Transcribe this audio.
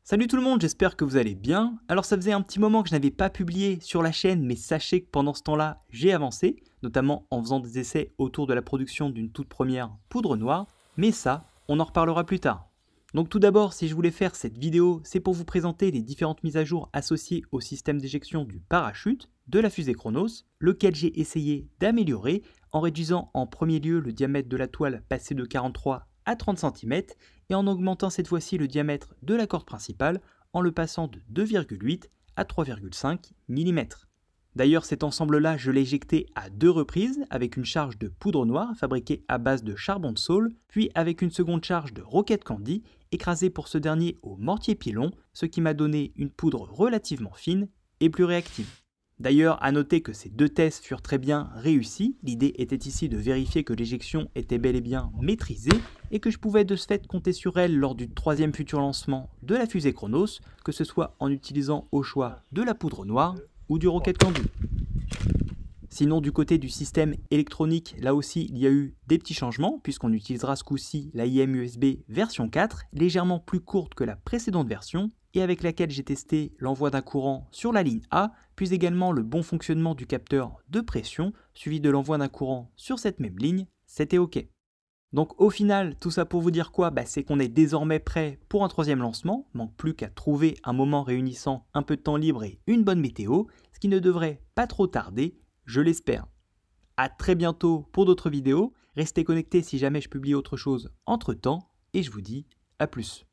Salut tout le monde, j'espère que vous allez bien. Alors ça faisait un petit moment que je n'avais pas publié sur la chaîne, mais sachez que pendant ce temps-là, j'ai avancé, notamment en faisant des essais autour de la production d'une toute première poudre noire, mais ça, on en reparlera plus tard. Donc tout d'abord, si je voulais faire cette vidéo, c'est pour vous présenter les différentes mises à jour associées au système d'éjection du parachute de la fusée Chronos, lequel j'ai essayé d'améliorer en réduisant en premier lieu le diamètre de la toile passé de 43 à 30 cm et en augmentant cette fois-ci le diamètre de la corde principale en le passant de 2,8 à 3,5 mm. D'ailleurs, cet ensemble-là, je l'ai éjecté à 2 reprises avec une charge de poudre noire fabriquée à base de charbon de saule, puis avec une seconde charge de rocket candy écrasée pour ce dernier au mortier pilon, ce qui m'a donné une poudre relativement fine et plus réactive. D'ailleurs, à noter que ces deux tests furent très bien réussis, l'idée était ici de vérifier que l'éjection était bel et bien maîtrisée et que je pouvais de ce fait compter sur elle lors du troisième futur lancement de la fusée Chronos, que ce soit en utilisant au choix de la poudre noire ou du rocket candy. Sinon, du côté du système électronique, là aussi, il y a eu des petits changements, puisqu'on utilisera ce coup-ci la IM USB version 4, légèrement plus courte que la précédente version, et avec laquelle j'ai testé l'envoi d'un courant sur la ligne A, puis également le bon fonctionnement du capteur de pression, suivi de l'envoi d'un courant sur cette même ligne, c'était OK. Donc au final, tout ça pour vous dire quoi? C'est qu'on est désormais prêt pour un troisième lancement, manque plus qu'à trouver un moment réunissant un peu de temps libre et une bonne météo, ce qui ne devrait pas trop tarder, je l'espère. A très bientôt pour d'autres vidéos, restez connectés si jamais je publie autre chose entre temps, et je vous dis à plus.